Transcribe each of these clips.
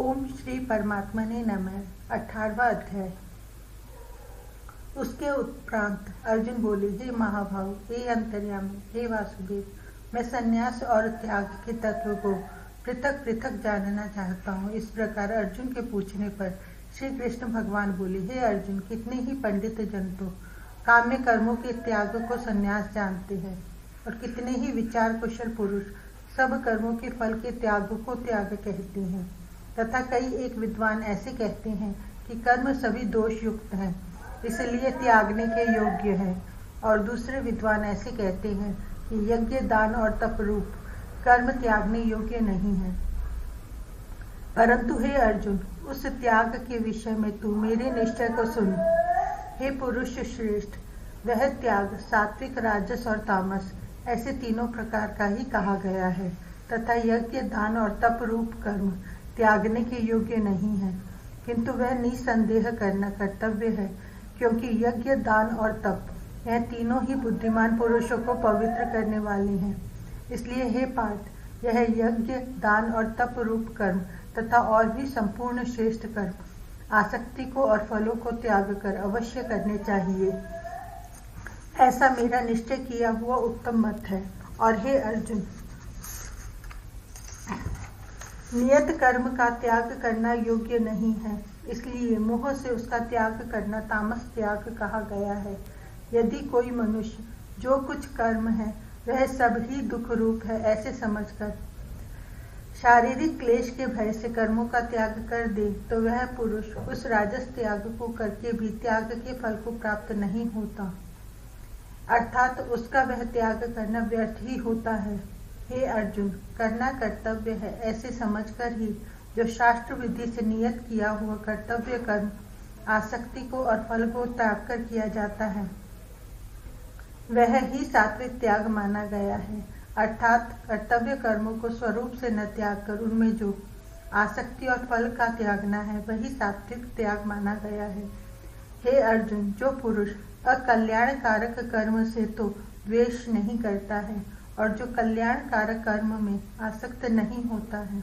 ओम श्री परमात्मने नमः। 18वां अध्याय। उसके उपरांत अर्जुन बोले, हे महाभाव, हे अंतर्यामी, हे वासुदेव, मैं संन्यास और त्याग के तत्व को पृथक पृथक जानना चाहता हूँ। इस प्रकार अर्जुन के पूछने पर श्री कृष्ण भगवान बोले, हे अर्जुन, कितने ही पंडित जन तो काम्य कर्मों के त्याग को संन्यास जानते हैं और कितने ही विचार कुशल पुरुष सब कर्मों के फल के त्याग को त्याग कहते हैं, तथा कई एक विद्वान ऐसे कहते हैं कि कर्म सभी दोष युक्त हैं, इसलिए त्यागने के योग्य हैं, और दूसरे विद्वान ऐसे कहते हैं कि यज्ञ, दान और तप रूप कर्म त्यागने योग्य नहीं है। परंतु हे अर्जुन, उस त्याग के विषय में तू मेरे निश्चय को सुन। हे पुरुष श्रेष्ठ, वह त्याग सात्विक, राजस और तामस ऐसे तीनों प्रकार का ही कहा गया है, तथा यज्ञ, दान और तप रूप कर्म त्यागने के योग्य नहीं है, किंतु वह निसंदेह करना कर्तव्य है, क्योंकि यज्ञ, दान और तप यह तीनों ही बुद्धिमान पुरुषों को पवित्र करने वाले हैं। इसलिए हे पार्थ, यह यज्ञ, दान और तप रूप कर्म तथा और भी संपूर्ण श्रेष्ठ कर्म आसक्ति को और फलों को त्याग कर अवश्य करने चाहिए। ऐसा मेरा निश्चय किया हुआ उत्तम मत है। और हे अर्जुन, नियत कर्म का त्याग करना योग्य नहीं है, इसलिए मोह से उसका त्याग करना तामस त्याग कहा गया है। यदि कोई मनुष्य जो कुछ कर्म है वह सब ही दुख रूप है ऐसे समझकर शारीरिक क्लेश के भय से कर्मों का त्याग कर दे, तो वह पुरुष उस राजस त्याग को करके भी त्याग के फल को प्राप्त नहीं होता, अर्थात उसका वह त्याग करना व्यर्थ ही होता है। हे अर्जुन, करना कर्तव्य है ऐसे समझकर ही जो शास्त्र विधि से नियत किया हुआ कर्तव्य कर्म आसक्ति को और फल को त्याग कर किया जाता है, वह ही सात्विक त्याग माना गया है। अर्थात कर्तव्य कर्मों को स्वरूप से न त्याग कर उनमें जो आसक्ति और फल का त्यागना है वही सात्विक त्याग माना गया है। हे अर्जुन, जो पुरुष अकल्याणकारक कर्म से तो द्वेष नहीं करता है और जो कल्याणकारक कर्म में आसक्त नहीं होता है,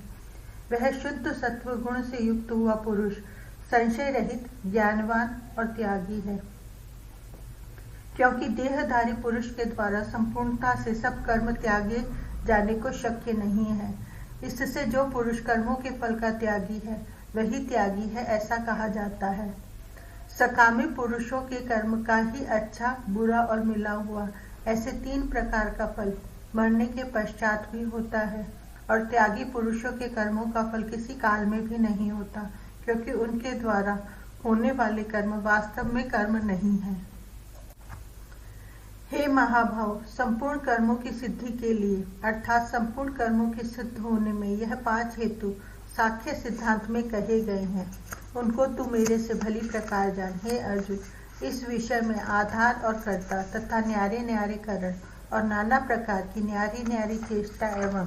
वह शुद्ध सत्व गुण से युक्त हुआ पुरुष संशय रहित, ज्ञानवान और त्यागी है। क्योंकि देहधारी पुरुष के द्वारा संपूर्णता से सब कर्म त्यागे जाने को शक्य नहीं है, इससे जो पुरुष कर्मों के फल का त्यागी है वही त्यागी है ऐसा कहा जाता है। सकामी पुरुषों के कर्म का ही अच्छा, बुरा और मिला हुआ ऐसे तीन प्रकार का फल मरने के पश्चात भी होता है, और त्यागी पुरुषों के कर्मों का फल किसी काल में भी नहीं होता, क्योंकि उनके द्वारा होने वाले कर्म वास्तव में कर्म नहीं है। हे महाभाव, संपूर्ण कर्मों की सिद्धि के लिए अर्थात संपूर्ण कर्मों के सिद्ध होने में यह 5 हेतु सांख्य सिद्धांत में कहे गए हैं, उनको तू मेरे से भली प्रकार जान। हे अर्जुन, इस विषय में आधार और कर्ता तथा न्यारे न्यारे कारण और नाना प्रकार की न्यारी न्यारी चेष्टा एवं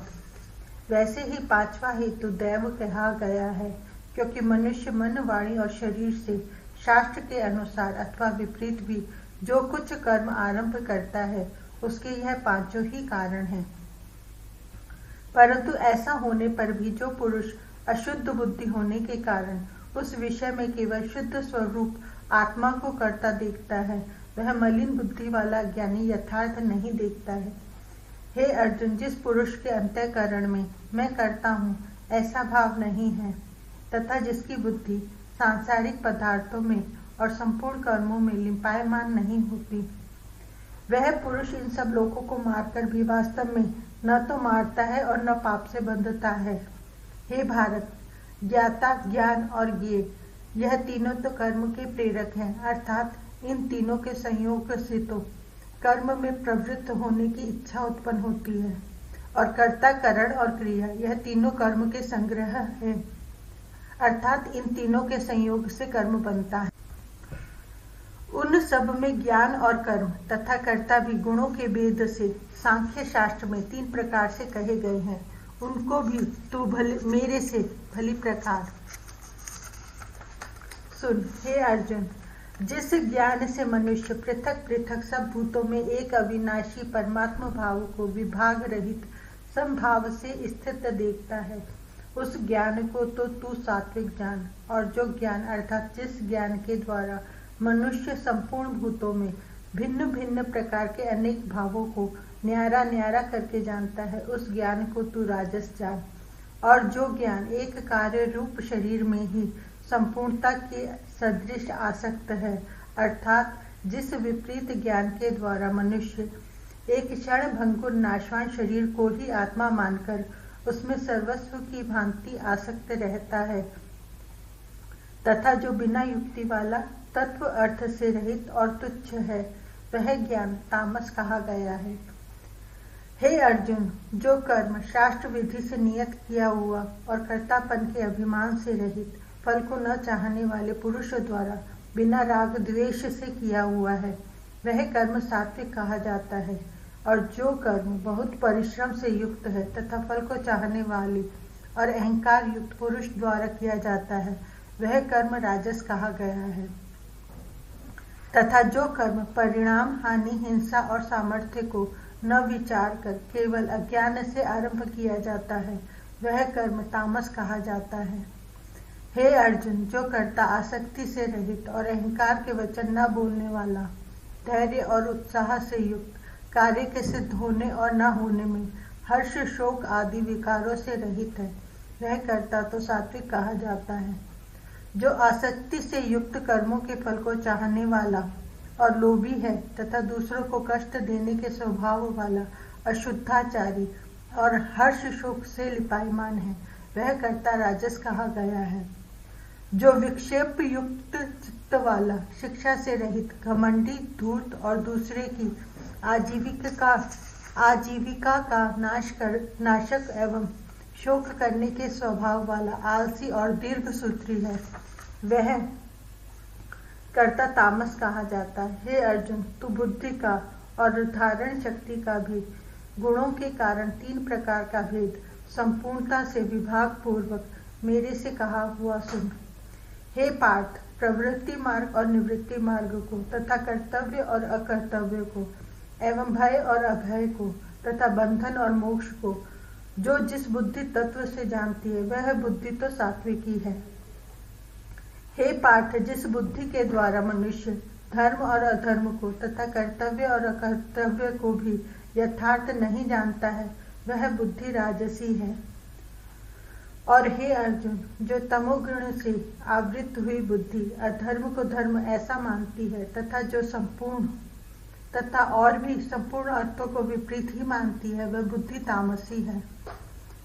वैसे ही 5वां हेतु दैव कहा गया है, क्योंकि मनुष्य मन, वाणी और शरीर से शास्त्र के अनुसार अथवा विपरीत भी जो कुछ कर्म आरंभ करता है उसके यह 5 ही कारण हैं। परंतु ऐसा होने पर भी जो पुरुष अशुद्ध बुद्धि होने के कारण उस विषय में केवल शुद्ध स्वरूप आत्मा को करता देखता है, वह मलिन बुद्धि वाला ज्ञानी यथार्थ नहीं देखता है। हे अर्जुन, जिस पुरुष के अंतःकरण में मैं करता हूँ ऐसा भाव नहीं है, तथा जिसकी बुद्धि सांसारिक पदार्थों में और संपूर्ण कर्मों में लिंपायमान नहीं होती, वह पुरुष इन सब लोगों को मारकर भी वास्तव में न तो मारता है और न पाप से बंधता है। हे भारत, ज्ञाता, ज्ञान और ज्ञेय यह तीनों तो कर्म के प्रेरक हैं, अर्थात इन तीनों के संयोग से तो कर्म में प्रवृत्त होने की इच्छा उत्पन्न होती है, और कर्ता, करण और क्रिया यह तीनों कर्म के संग्रह है, अर्थात इन तीनों के संयोग से कर्म बनता है। उन सब में ज्ञान और कर्म तथा कर्ता भी गुणों के भेद से सांख्य शास्त्र में 3 प्रकार से कहे गए हैं, उनको भी तू मेरे से भली प्रकार सुन। हे अर्जुन, जिस ज्ञान से मनुष्य पृथक पृथक सब भूतों में एक अविनाशी परमात्मा भाव को विभाग रहित समभाव से स्थित देखता है, उस ज्ञान को तो तू सात्विक जान। और जो ज्ञान अर्थात जिस ज्ञान के द्वारा मनुष्य संपूर्ण भूतों में भिन्न भिन्न प्रकार के अनेक भावों को न्यारा न्यारा करके जानता है, उस ज्ञान को तू राजस जान। और जो ज्ञान एक कार्य रूप शरीर में ही संपूर्णता के सदृश आसक्त है, अर्थात जिस विपरीत ज्ञान के द्वारा मनुष्य एक क्षण भंगुर नाशवान शरीर को ही आत्मा मानकर उसमें सर्वस्व की भांति आसक्त रहता है, तथा जो बिना युक्ति वाला तत्व अर्थ से रहित और तुच्छ है, वह ज्ञान तामस कहा गया है। हे अर्जुन, जो कर्म शास्त्र विधि से नियत किया हुआ और कर्तापन के अभिमान से रहित, फल को न चाहने वाले पुरुष द्वारा बिना राग द्वेष से किया हुआ है, वह कर्म सात्विक कहा जाता है। और जो कर्म बहुत परिश्रम से युक्त है तथा फल को चाहने वाले और अहंकार युक्त पुरुष द्वारा किया जाता है, वह कर्म राजस कहा गया है। तथा जो कर्म परिणाम, हानि, हिंसा और सामर्थ्य को न विचार कर केवल अज्ञान से आरंभ किया जाता है, वह कर्म तामस कहा जाता है। हे अर्जुन, जो कर्ता आसक्ति से रहित और अहंकार के वचन न बोलने वाला, धैर्य और उत्साह से युक्त, कार्य के सिद्ध होने और न होने में हर्ष, शोक आदि विकारों से रहित है, वह कर्ता तो सात्विक कहा जाता है। जो आसक्ति से युक्त कर्मों के फल को चाहने वाला और लोभी है तथा दूसरों को कष्ट देने के स्वभाव वाला, अशुद्धाचारी और हर्ष शोक से लिपायमान है, वह कर्ता राजस कहा गया है। जो विक्षेप युक्त चित्त वाला, शिक्षा से रहित, घमंडी, धूर्त और दूसरे की आजीविका का नाशक एवं शोक करने के स्वभाव वाला, आलसी और दीर्घ सूत्री है, वह कर्ता तामस कहा जाता है। हे अर्जुन, तू बुद्धि का और धारण शक्ति का भी गुणों के कारण 3 प्रकार का भेद संपूर्णता से विभाग पूर्वक मेरे से कहा हुआ सुन। हे पार्थ, प्रवृत्ति मार्ग और निवृत्ति मार्ग को तथा कर्तव्य और अकर्तव्य को एवं भय और अभय को तथा बंधन और मोक्ष को जो जिस बुद्धि तत्व से जानती है, वह बुद्धि तो सात्विकी है। हे पार्थ, जिस बुद्धि के द्वारा मनुष्य धर्म और अधर्म को तथा कर्तव्य और अकर्तव्य को भी यथार्थ नहीं जानता है, वह बुद्धि राजसी है। और हे अर्जुन, जो तमोगुण से आवृत हुई बुद्धि अधर्म को धर्म ऐसा मानती है तथा जो संपूर्ण तथा और भी संपूर्ण अर्थों को विपरीत ही मानती है, वह बुद्धि तामसी है।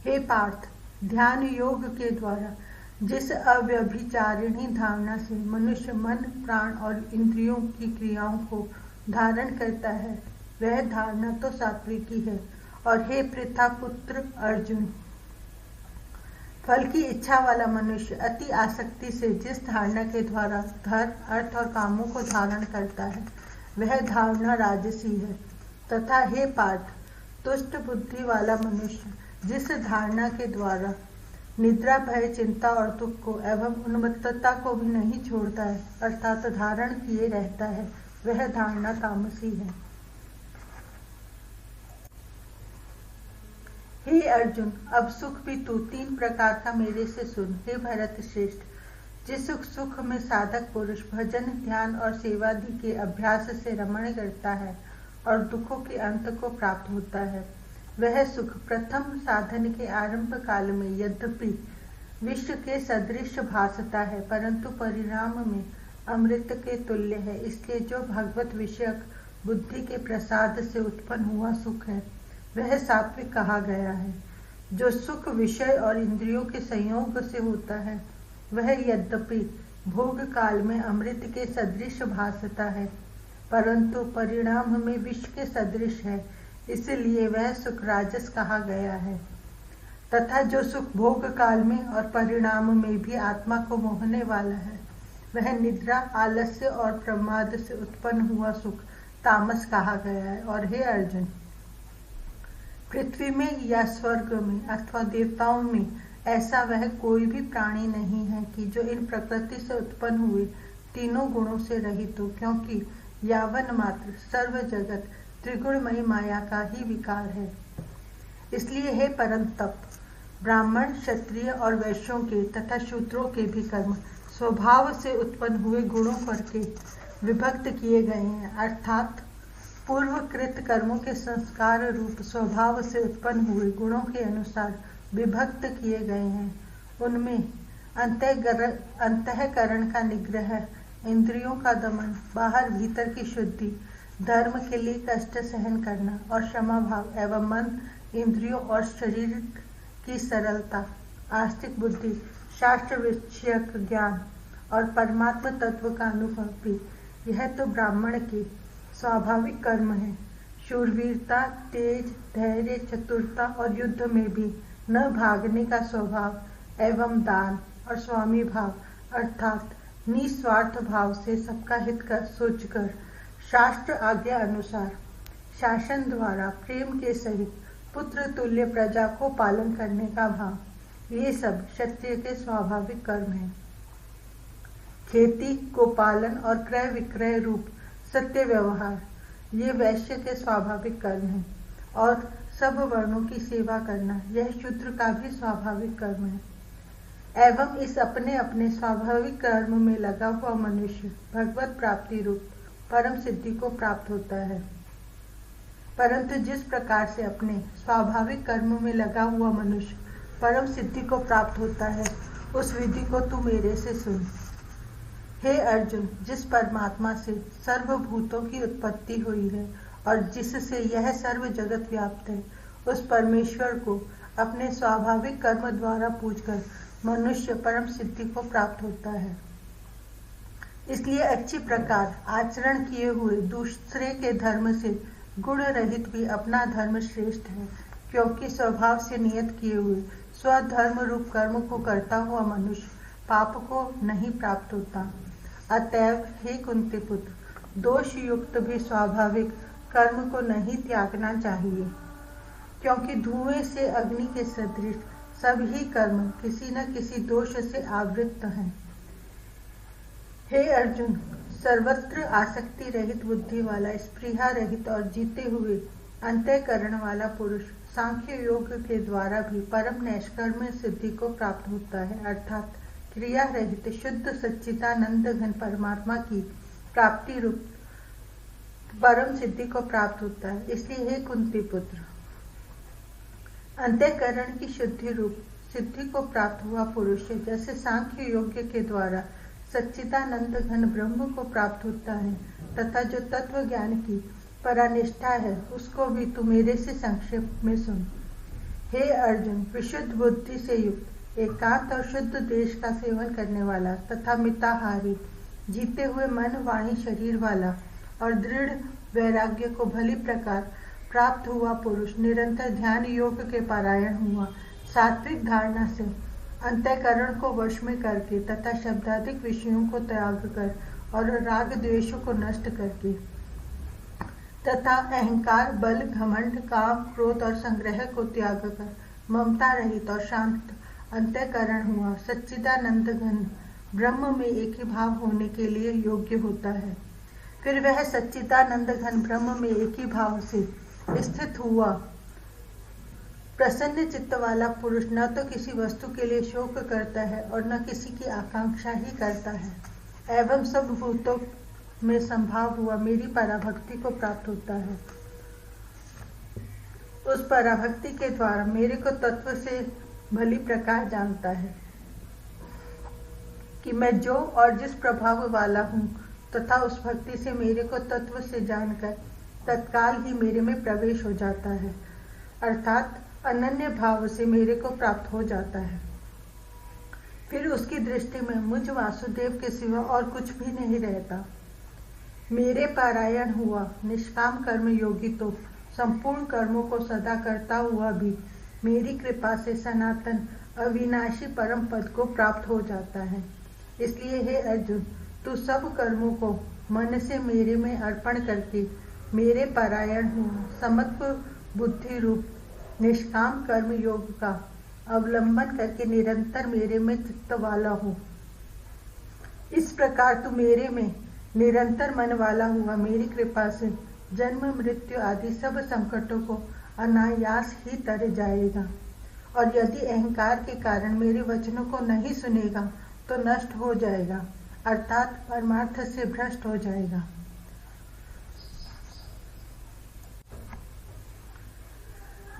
हे पार्थ, ध्यान योग के द्वारा जिस अव्यभिचारिणी धारणा से मनुष्य मन, प्राण और इंद्रियों की क्रियाओं को धारण करता है, वह धारणा तो सात्विकी है। और हे पृथा पुत्र अर्जुन, फल की इच्छा वाला मनुष्य अति आसक्ति से जिस धारणा के द्वारा धर्म, अर्थ और कामों को धारण करता है, वह धारणा राजसी है। तथा हे पार्थ, तुष्ट बुद्धि वाला मनुष्य जिस धारणा के द्वारा निद्रा, भय, चिंता और दुख को एवं उन्मत्तता को भी नहीं छोड़ता है, अर्थात धारण किए रहता है, वह धारणा तामसी है। हे अर्जुन, अब सुख भी तू 3 प्रकार का मेरे से सुन। हे भरत श्रेष्ठ, जिस सुख में साधक पुरुष भजन, ध्यान और सेवादि के अभ्यास से रमण करता है और दुखों के अंत को प्राप्त होता है, वह सुख प्रथम साधन के आरंभ काल में यद्यपि विश्व के सदृश भासता है, परंतु परिणाम में अमृत के तुल्य है। इसलिए जो भगवत विषयक बुद्धि के प्रसाद से उत्पन्न हुआ सुख है, वह सात्विक कहा गया है। जो सुख विषय और इंद्रियों के संयोग से होता है, वह यद्यपि भोग काल में अमृत के सदृश भासता है, परंतु परिणाम में विष के सदृश है, इसलिए वह सुख राजस कहा गया है। तथा जो सुख भोग काल में और परिणाम में भी आत्मा को मोहने वाला है, वह निद्रा, आलस्य और प्रमाद से उत्पन्न हुआ सुख तामस कहा गया है। और हे अर्जुन, पृथ्वी में या स्वर्ग में अथवा देवताओं में ऐसा वह कोई भी प्राणी नहीं है कि जो इन प्रकृति से उत्पन्न हुए तीनों गुणों से रहित हो, क्योंकि यावन मात्र सर्व जगत त्रिगुणमयी माया का ही विकार है। इसलिए हे परम तप, ब्राह्मण, क्षत्रिय और वैश्यों के तथा शूद्रों के भी कर्म स्वभाव से उत्पन्न हुए गुणों करके विभक्त किए गए हैं, अर्थात पूर्वकृत कर्मों के संस्कार रूप स्वभाव से उत्पन्न हुए गुणों के अनुसार विभक्त किए गए हैं। उनमें अंतःकरण का निग्रह, इंद्रियों का दमन, बाहर भीतर की शुद्धि, धर्म के लिए कष्ट सहन करना और क्षमा भाव एवं मन, इंद्रियों और शरीर की सरलता, आस्तिक बुद्धि, शास्त्र विषयक ज्ञान और परमात्मा तत्व का अनुभव भी, यह तो ब्राह्मण के स्वाभाविक कर्म है। शूरवीरता, तेज, धैर्य, चतुरता और युद्ध में भी न भागने का स्वभाव एवं दान और स्वामी भाव अर्थात निस्वार्थ भाव से सबका हित कर सोचकर शास्त्र आज्ञा अनुसार शासन द्वारा प्रेम के सहित पुत्र तुल्य प्रजा को पालन करने का भाव, ये सब क्षत्रिय के स्वाभाविक कर्म हैं। खेती को पालन और क्रय विक्रय रूप सत्य व्यवहार, ये वैश्य के स्वाभाविक कर्म हैं। और सब वर्णों की सेवा करना, यह शूद्र का भी स्वाभाविक कर्म है। एवं इस अपने अपने स्वाभाविक कर्म में लगा हुआ मनुष्य भगवत प्राप्ति रूप परम सिद्धि को प्राप्त होता है। परंतु जिस प्रकार से अपने स्वाभाविक कर्म में लगा हुआ मनुष्य परम सिद्धि को प्राप्त होता है, उस विधि को तू मेरे से सुन। हे अर्जुन, जिस परमात्मा से सर्वभूतों की उत्पत्ति हुई है और जिससे यह सर्व जगत व्याप्त है, उस परमेश्वर को अपने स्वाभाविक कर्म द्वारा पूजकर मनुष्य परम सिद्धि को प्राप्त होता है। इसलिए अच्छी प्रकार आचरण किए हुए दूसरे के धर्म से गुण रहित भी अपना धर्म श्रेष्ठ है, क्योंकि स्वभाव से नियत किए हुए स्वधर्म रूप कर्म को करता हुआ मनुष्य पाप को नहीं प्राप्त होता। अतएव हे कुंती पुत्र, दोष युक्त भी स्वाभाविक कर्म को नहीं त्यागना चाहिए, क्योंकि धुएं से अग्नि के सदृश सभी कर्म किसी न किसी दोष से आवृत हैं। हे अर्जुन, सर्वत्र आसक्ति रहित बुद्धि वाला, स्पृहा रहित और जीते हुए अंतःकरण वाला पुरुष सांख्य योग के द्वारा भी परम नैष्कर्म सिद्धि को प्राप्त होता है, अर्थात क्रिया रहित शुद्ध सच्चिदानंद घन परमात्मा की प्राप्ति रूप परम सिद्धि को प्राप्त होता है। इसलिए हे कुंती पुत्र, अंतःकरण की शुद्धि रूप सिद्धि को प्राप्त हुआ पुरुष जैसे सांख्य योग के द्वारा सच्चिदानंद घन ब्रह्म को प्राप्त होता है, तथा जो तत्व ज्ञान की परानिष्ठा है, उसको भी तू मेरे से संक्षेप में सुन। हे अर्जुन, विशुद्ध बुद्धि से युक्त, एकांत और शुद्ध देश का सेवन करने वाला तथा मिताहारी, जीते हुए मन, वाणी, शरीर वाला और दृढ़ वैराग्य को भली प्रकार प्राप्त हुआ पुरुष निरंतर ध्यान योग के पारायण हुआ, सात्विक धारणा से अंतःकरण को वश में करके तथा शब्दाधिक विषयों को त्याग कर और राग द्वेषों को नष्ट करके तथा अहंकार, बल, घमंड, काम, क्रोध और संग्रह को त्याग कर ममता रहित और शांत अंतःकरण हुआ, सच्चिदानंद घन ब्रह्म में एक ही भाव होने के लिए योग्य होता है। फिर वह सच्चिदानंद घन ब्रह्म में एक ही भाव से स्थित हुआ प्रसन्न चित्त वाला पुरुष न तो किसी वस्तु के लिए शोक करता है और न किसी की आकांक्षा ही करता है, एवं सब भूतों में संभाव हुआ मेरी पराभक्ति को प्राप्त होता है। उस पराभक्ति के द्वारा मेरे को तत्व से भली प्रकार जानता है कि मैं जो और जिस प्रभाव वाला हूँ, तथा उस भक्ति से मेरे को तत्व से जानकर तत्काल ही मेरे में प्रवेश हो जाता है, अर्थात अनन्य भाव से मेरे को प्राप्त हो जाता है। फिर उसकी दृष्टि में मुझ वासुदेव के सिवा और कुछ भी नहीं रहता। मेरे पारायण हुआ निष्काम कर्म योगी तो संपूर्ण कर्मों को सदा करता हुआ भी मेरी कृपा से सनातन अविनाशी परम पद को प्राप्त हो जाता है। इसलिए हे अर्जुन, तू सब कर्मों को मन से मेरे में अर्पण करके मेरे पारायण हुआ समत्व बुद्धि रूप निष्काम कर्म योग का अवलंबन करके निरंतर मेरे में चित्त वाला हो। इस प्रकार तू मेरे में निरंतर मन वाला हुआ मेरी कृपा से जन्म, मृत्यु आदि सब संकटों को अनायास ही तर जाएगा और यदि अहंकार के कारण मेरे वचनों को नहीं सुनेगा तो नष्ट हो जाएगा, अर्थात परमार्थ से भ्रष्ट हो जाएगा।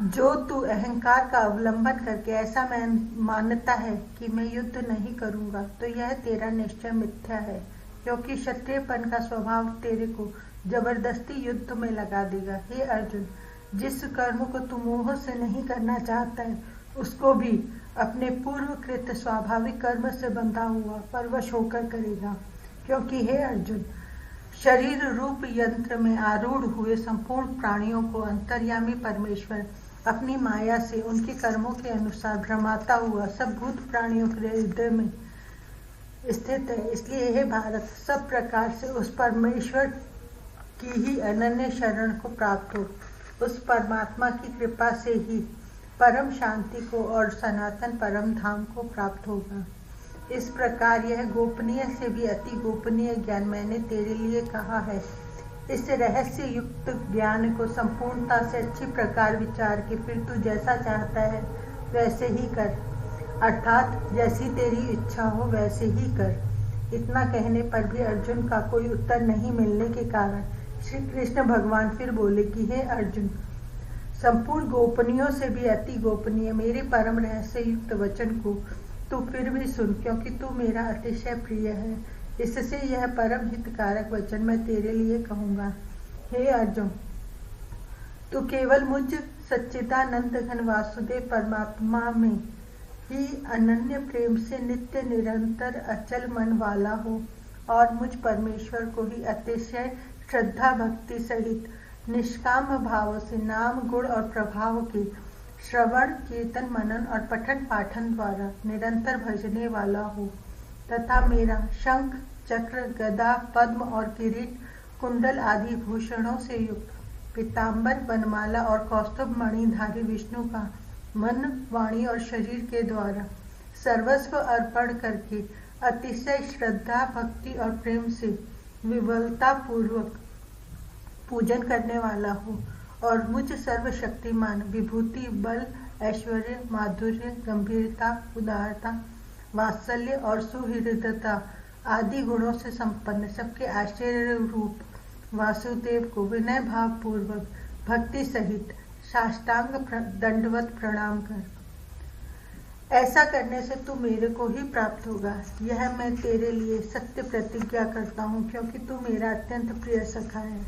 जो तू अहंकार का अवलंबन करके ऐसा मानता है कि मैं युद्ध नहीं करूंगा, तो यह तेरा निश्चय मिथ्या है, क्योंकि क्षत्रियपन का स्वभाव तेरे को जबरदस्ती युद्ध में लगा देगा। हे अर्जुन, जिस कर्म को तू मोह से नहीं करना चाहता है, उसको भी अपने पूर्वकृत स्वाभाविक कर्म से बंधा हुआ परवश होकर करेगा, क्योंकि हे अर्जुन, शरीर रूप यंत्र में आरूढ़ हुए संपूर्ण प्राणियों को अंतर्यामी परमेश्वर अपनी माया से उनके कर्मों के अनुसार भ्रमाता हुआ सब भूत प्राणियों के हृदय में स्थित है। इसलिए हे भारत, सब प्रकार से उस परमेश्वर की ही अनन्य शरण को प्राप्त हो। उस परमात्मा की कृपा से ही परम शांति को और सनातन परम धाम को प्राप्त होगा। इस प्रकार यह गोपनीय से भी अति गोपनीय ज्ञान मैंने तेरे लिए कहा है। इस रहस्य युक्त ज्ञान को संपूर्णता से अच्छी प्रकार विचार के फिर तू जैसा चाहता है वैसे ही कर, अर्थात जैसी तेरी इच्छा हो वैसे ही कर। इतना कहने पर भी अर्जुन का कोई उत्तर नहीं मिलने के कारण श्री कृष्ण भगवान फिर बोले कि हे अर्जुन, संपूर्ण गोपनीयों से भी अति गोपनीय मेरे परम रहस्य युक्त वचन को तू फिर भी सुन, क्योंकि तू मेरा अतिशय प्रिय है। इससे यह परम हितकारक वचन मैं तेरे लिए कहूँगा। हे अर्जुन, तू केवल मुझ सच्चिदानंद घन वासुदेव परमात्मा में ही अनन्य प्रेम से नित्य निरंतर अचल मन वाला हो और मुझ परमेश्वर को ही अतिशय श्रद्धा भक्ति सहित निष्काम भाव से नाम गुण और प्रभाव के श्रवण कीर्तन मनन और पठन पाठन द्वारा निरंतर भजने वाला हो, तथा मेरा शंख चक्र गदा पद्म और किरीट कुंडल आदि भूषणों से युक्त पीताम्बर वनमाला और कौस्तुभ मणिधारी विष्णु का मन वाणी और शरीर के द्वारा सर्वस्व अर्पण करके अतिशय श्रद्धा भक्ति और प्रेम से विवलता पूर्वक पूजन करने वाला हो और मुझ सर्वशक्तिमान विभूति बल ऐश्वर्य माधुर्य गंभीरता उदारता वात्सल्य और सुहृदता आदि गुणों से संपन्न सबके आश्चर्य रूप वासुदेव को विनय भाव पूर्वक भक्ति सहित साष्टांग दंडवत प्रणाम कर। ऐसा करने से तू मेरे को ही प्राप्त होगा, यह मैं तेरे लिए सत्य प्रतिज्ञा करता हूँ, क्योंकि तू मेरा अत्यंत प्रिय सखा है।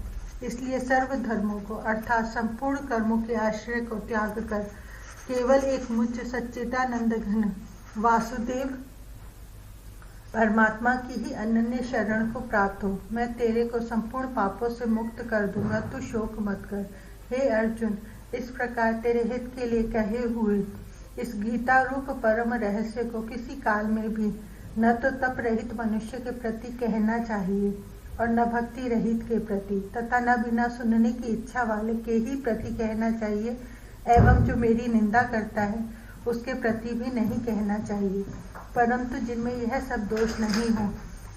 इसलिए सर्व धर्मों को अर्थात संपूर्ण कर्मों के आश्रय को त्याग कर केवल एक मुझ सच्चिदानंद घन वासुदेव परमात्मा की ही अनन्य शरण को प्राप्त हो। मैं तेरे को संपूर्ण पापों से मुक्त कर दूंगा, तू शोक मत कर। हे अर्जुन, इस प्रकार तेरे हित के लिए कहे हुए इस गीता रूप परम रहस्य को किसी काल में भी न तो तप रहित मनुष्य के प्रति कहना चाहिए और न भक्ति रहित के प्रति तथा न बिना सुनने की इच्छा वाले के ही प्रति कहना चाहिए, एवं जो मेरी निंदा करता है उसके प्रति भी नहीं कहना चाहिए, परंतु जिनमें यह सब दोष नहीं हो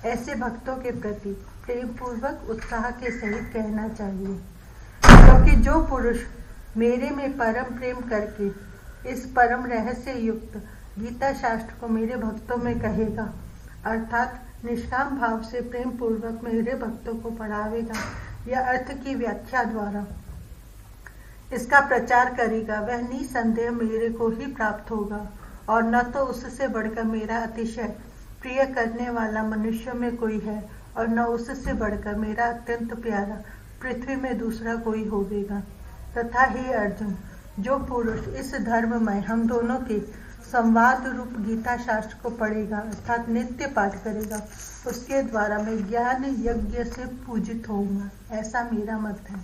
ऐसे भक्तों के प्रति प्रेम पूर्वक उत्साह के सहित कहना चाहिए। क्योंकि जो पुरुष मेरे में परम प्रेम करके इस परम रहस्य युक्त गीता शास्त्र को मेरे भक्तों में कहेगा, अर्थात निष्काम भाव से प्रेम पूर्वक मेरे भक्तों को पढ़ावेगा या अर्थ की व्याख्या द्वारा इसका प्रचार करेगा, वह निसंदेह मेरे को ही प्राप्त होगा और न तो उससे बढ़कर मेरा अतिशय प्रिय करने वाला मनुष्य में कोई है और न उससे बढ़कर मेरा अत्यंत प्यारा पृथ्वी में दूसरा कोई होवेगा। तथा हे अर्जुन, जो पुरुष इस धर्म में हम दोनों के संवाद रूप गीता शास्त्र को पढ़ेगा अर्थात नित्य पाठ करेगा, उसके द्वारा मैं ज्ञान यज्ञ से पूजित होऊंगा, ऐसा मेरा मत है।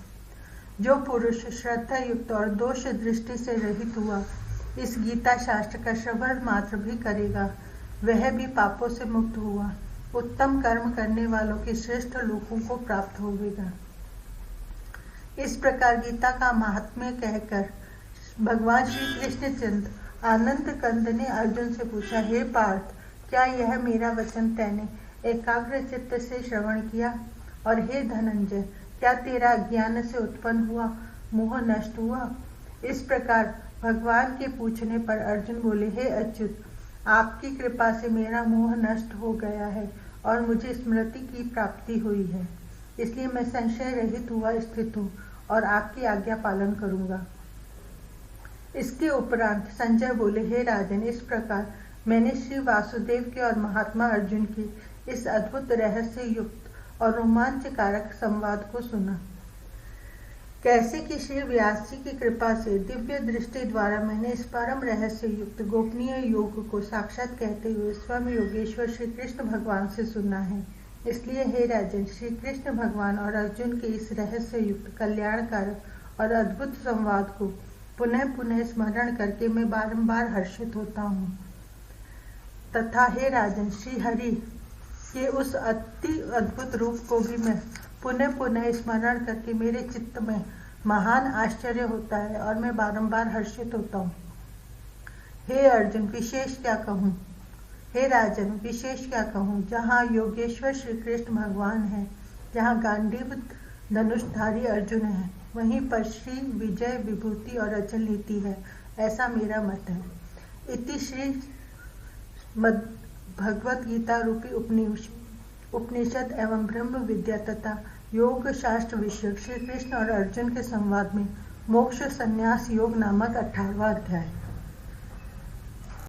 जो पुरुष श्रद्धा युक्त और दोष दृष्टि से रहित हुआ इस गीता शास्त्र का श्रवण मात्र भी करेगा, वह भी पापों से मुक्त हुआ उत्तम कर्म करने वालों के श्रेष्ठ लोगों को प्राप्त होगा। इस प्रकार गीता का महात्म्य कहकर भगवान श्री कृष्णचंद्र आनंद कंद ने अर्जुन से पूछा, हे पार्थ, क्या यह मेरा वचन तैने एकाग्र चित्त से श्रवण किया? और हे धनंजय, क्या तेरा ज्ञान से उत्पन्न हुआ मोह नष्ट हुआ? इस प्रकार भगवान के पूछने पर अर्जुन बोले, हे अच्युत, आपकी कृपा से मेरा मोह नष्ट हो गया है और मुझे स्मृति की प्राप्ति हुई है, इसलिए मैं संशय रहित हुआ स्थित हूँ और आपकी आज्ञा पालन करूंगा। इसके उपरांत संजय बोले, हे राजन, इस प्रकार मैंने श्री वासुदेव के और महात्मा अर्जुन के इस अद्भुत रहस्य युक्त और रोमांचकारक संवाद को सुना। कैसे कि श्री व्यास जी की कृपा से दिव्य दृष्टि द्वारा मैंने इस परम रहस्य युक्त गोपनीय योग को साक्षात कहते हुए स्वयं योगेश्वर श्री कृष्ण भगवान से सुना है। इसलिए हे राजन, श्री कृष्ण भगवान और अर्जुन के इस रहस्य युक्त कल्याणकारक और अद्भुत संवाद को पुनः पुनः स्मरण करके मैं बारंबार हर्षित होता हूँ। तथा हे राजन, श्री हरि के उस अति अद्भुत रूप को भी मैं पुनः पुनः स्मरण करके मेरे चित्त में महान आश्चर्य होता है और मैं बारंबार हर्षित होता हूँ। हे अर्जुन, विशेष क्या कहूँ? हे राजन, विशेष क्या कहूँ? जहाँ योगेश्वर श्री कृष्ण भगवान है, जहाँ गांडीव धनुषधारी अर्जुन है, वहीं पर श्री विजय विभूति और अचल नीति है, ऐसा मेरा मत है। इति श्री भगवत गीता रूपी उपनिषद एवं ब्रह्म विद्या तथा योग शास्त्र विषय श्री कृष्ण और अर्जुन के संवाद में मोक्ष संन्यास योग नामक 18वां अध्याय।